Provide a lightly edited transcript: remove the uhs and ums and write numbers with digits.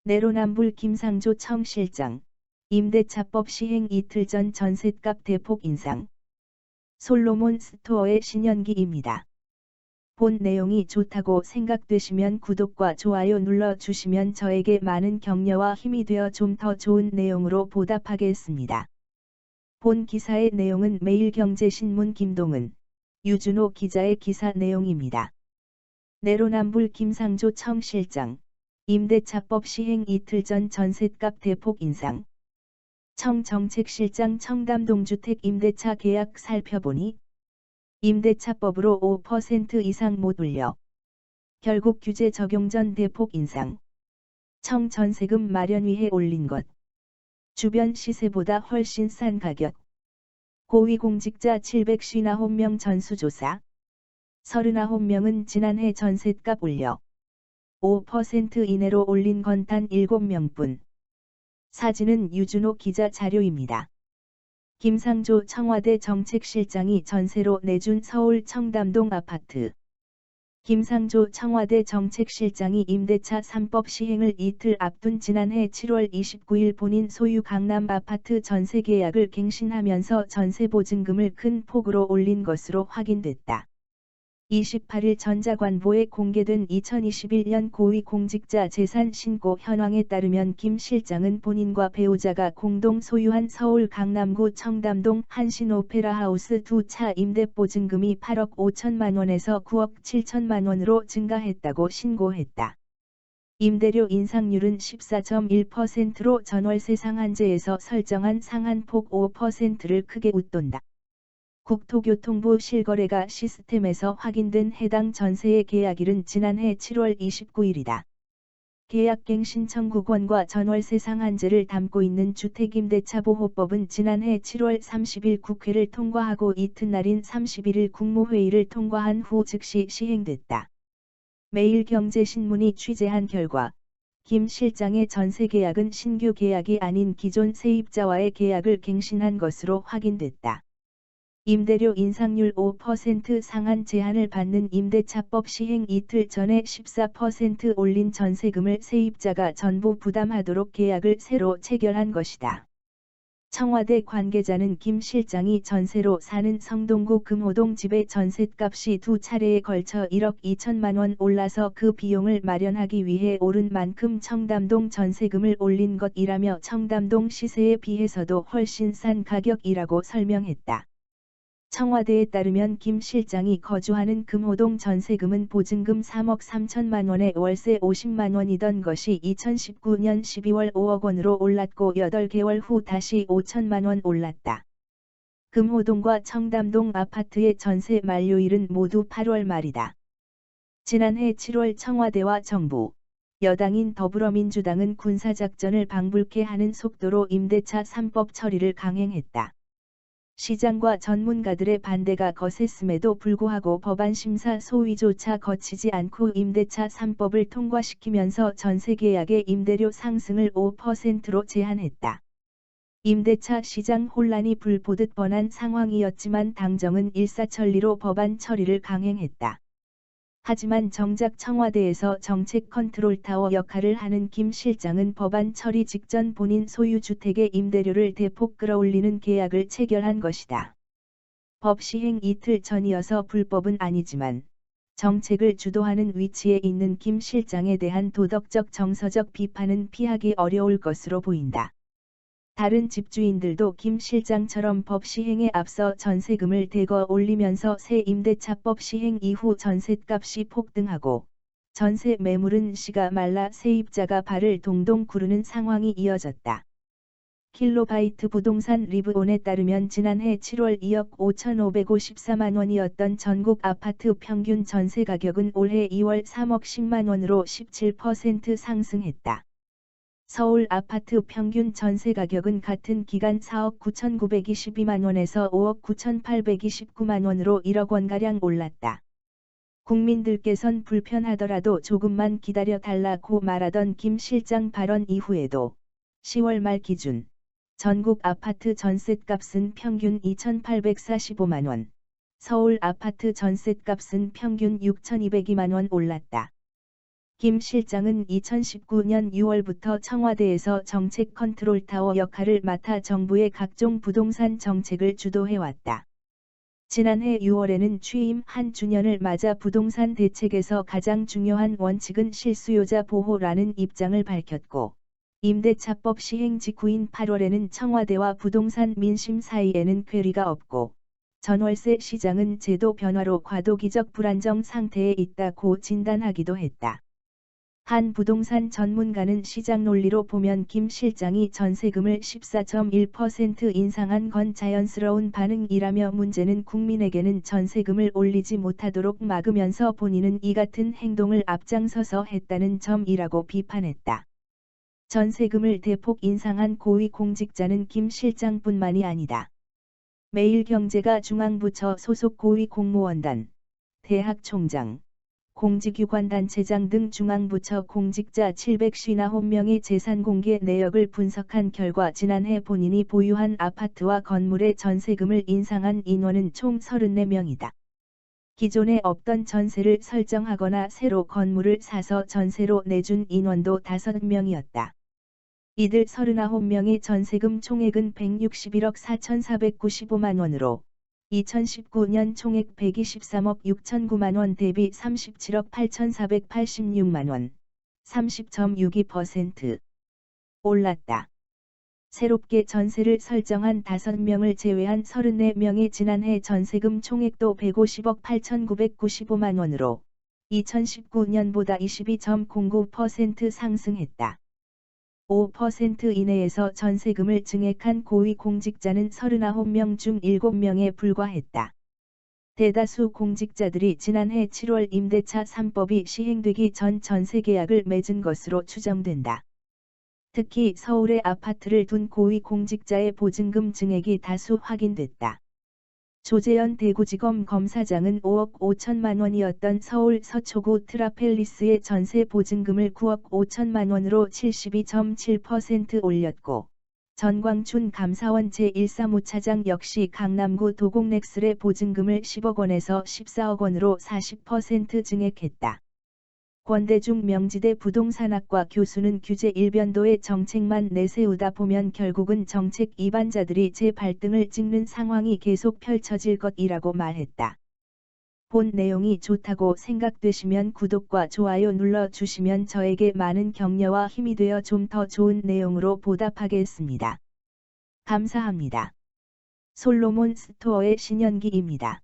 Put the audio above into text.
내로남불 김상조 청실장. 임대차법 시행 이틀 전 전셋값 대폭 인상. 솔로몬 스토어의 신현기입니다. 본 내용이 좋다고 생각되시면 구독과 좋아요 눌러주시면 저에게 많은 격려와 힘이 되어 좀 더 좋은 내용으로 보답하겠습니다. 본 기사의 내용은 매일경제신문 김동은, 유준호 기자의 기사 내용입니다. 내로남불 김상조 청실장. 임대차법 시행 이틀 전 전셋값 대폭 인상. 청정책실장 청담동주택 임대차 계약 살펴보니 임대차법으로 5% 이상 못 올려. 결국 규제 적용 전 대폭 인상. 청 전세금 마련 위해 올린 것. 주변 시세보다 훨씬 싼 가격. 고위공직자 759명 전수조사. 39명은 지난해 전셋값 올려 5% 이내로 올린 건 단 7명뿐. 사진은 유준호 기자 자료입니다. 김상조 청와대 정책실장이 전세로 내준 서울 청담동 아파트. 김상조 청와대 정책실장이 임대차 3법 시행을 이틀 앞둔 지난해 7월 29일 본인 소유 강남 아파트 전세 계약을 갱신하면서 전세 보증금을 큰 폭으로 올린 것으로 확인됐다. 28일 전자관보에 공개된 2021년 고위공직자 재산 신고 현황에 따르면 김 실장은 본인과 배우자가 공동 소유한 서울 강남구 청담동 한신오페라하우스 두 차 임대보증금이 8억 5천만 원에서 9억 7천만 원으로 증가했다고 신고했다. 임대료 인상률은 14.1%로 전월세 상한제에서 설정한 상한폭 5%를 크게 웃돈다. 국토교통부 실거래가 시스템에서 확인된 해당 전세의 계약일은 지난해 7월 29일이다. 계약갱신 청구권과 전월세 상한제를 담고 있는 주택임대차보호법은 지난해 7월 30일 국회를 통과하고 이튿날인 31일 국무회의를 통과한 후 즉시 시행됐다. 매일경제신문이 취재한 결과 김 실장의 전세 계약은 신규 계약이 아닌 기존 세입자와의 계약을 갱신한 것으로 확인됐다. 임대료 인상률 5% 상한 제한을 받는 임대차법 시행 이틀 전에 14% 올린 전세금을 세입자가 전부 부담하도록 계약을 새로 체결한 것이다. 청와대 관계자는 김 실장이 전세로 사는 성동구 금호동 집의 전셋값이 두 차례에 걸쳐 1억 2천만 원 올라서 그 비용을 마련하기 위해 오른 만큼 청담동 전세금을 올린 것이라며 청담동 시세에 비해서도 훨씬 싼 가격이라고 설명했다. 청와대에 따르면 김 실장이 거주하는 금호동 전세금은 보증금 3억 3천만 원에 월세 50만 원이던 것이 2019년 12월 5억 원으로 올랐고 8개월 후 다시 5천만 원 올랐다. 금호동과 청담동 아파트의 전세 만료일은 모두 8월 말이다. 지난해 7월 청와대와 정부, 여당인 더불어민주당은 군사작전을 방불케 하는 속도로 임대차 3법 처리를 강행했다. 시장과 전문가들의 반대가 거셌음에도 불구하고 법안 심사 소위조차 거치지 않고 임대차 3법을 통과시키면서 전세계약의 임대료 상승을 5%로 제한했다. 임대차 시장 혼란이 불보듯 뻔한 상황이었지만 당정은 일사천리로 법안 처리를 강행했다. 하지만 정작 청와대에서 정책 컨트롤타워 역할을 하는 김 실장은 법안 처리 직전 본인 소유 주택의 임대료를 대폭 끌어올리는 계약을 체결한 것이다. 법 시행 이틀 전이어서 불법은 아니지만 정책을 주도하는 위치에 있는 김 실장에 대한 도덕적 정서적 비판은 피하기 어려울 것으로 보인다. 다른 집주인들도 김 실장처럼 법 시행에 앞서 전세금을 대거 올리면서 새 임대차법 시행 이후 전셋값이 폭등하고 전세 매물은 씨가 말라 세입자가 발을 동동 구르는 상황이 이어졌다. 킬로바이트 부동산 리브온에 따르면 지난해 7월 2억 5,554만 원이었던 전국 아파트 평균 전세 가격은 올해 2월 3억 10만 원으로 17% 상승했다. 서울 아파트 평균 전세 가격은 같은 기간 4억 9,922만 원에서 5억 9,829만 원으로 1억 원가량 올랐다. 국민들께선 불편하더라도 조금만 기다려 달라고 말하던 김 실장 발언 이후에도 10월 말 기준 전국 아파트 전셋값은 평균 2,845만 원, 서울 아파트 전셋값은 평균 6,202만 원 올랐다. 김 실장은 2019년 6월부터 청와대에서 정책 컨트롤타워 역할을 맡아 정부의 각종 부동산 정책을 주도해왔다. 지난해 6월에는 취임 1주년을 맞아 부동산 대책에서 가장 중요한 원칙은 실수요자 보호라는 입장을 밝혔고, 임대차법 시행 직후인 8월에는 청와대와 부동산 민심 사이에는 괴리가 없고, 전월세 시장은 제도 변화로 과도기적 불안정 상태에 있다고 진단하기도 했다. 한 부동산 전문가는 시장 논리로 보면 김 실장이 전세금을 14.1% 인상한 건 자연스러운 반응이라며 문제는 국민에게는 전세금을 올리지 못하도록 막으면서 본인은 이 같은 행동을 앞장서서 했다는 점이라고 비판했다. 전세금을 대폭 인상한 고위공직자는 김 실장뿐만이 아니다. 매일경제가 중앙부처 소속 고위공무원단, 대학총장, 공직유관단체장 등 중앙부처 공직자 759명의 재산 공개 내역을 분석한 결과 지난해 본인이 보유한 아파트와 건물의 전세금을 인상한 인원은 총 34명이다. 기존에 없던 전세를 설정하거나 새로 건물을 사서 전세로 내준 인원도 5명이었다. 이들 39명의 전세금 총액은 161억 4,495만 원으로 2019년 총액 123억 6,009만 원 대비 37억 8,486만 원, 30.62% 올랐다. 새롭게 전세를 설정한 5명을 제외한 34명의 지난해 전세금 총액도 150억 8,995만 원으로 2019년보다 22.09% 상승했다. 5% 이내에서 전세금을 증액한 고위공직자는 39명 중 7명에 불과했다. 대다수 공직자들이 지난해 7월 임대차 3법이 시행되기 전 전세계약을 맺은 것으로 추정된다. 특히 서울에 아파트를 둔 고위공직자의 보증금 증액이 다수 확인됐다. 조재현 대구지검 검사장은 5억 5천만 원이었던 서울 서초구 트라펠리스의 전세 보증금을 9억 5천만 원으로 72.7% 올렸고, 전광춘 감사원 제1사무차장 역시 강남구 도곡넥슬의 보증금을 10억 원에서 14억 원으로 40% 증액했다. 권대중 명지대 부동산학과 교수는 규제 일변도의 정책만 내세우다 보면 결국은 정책 이반자들이 제 발등을 찍는 상황이 계속 펼쳐질 것이라고 말했다. 본 내용이 좋다고 생각되시면 구독과 좋아요 눌러주시면 저에게 많은 격려와 힘이 되어 좀 더 좋은 내용으로 보답하겠습니다. 감사합니다. 솔로몬 스토어의 신현기입니다.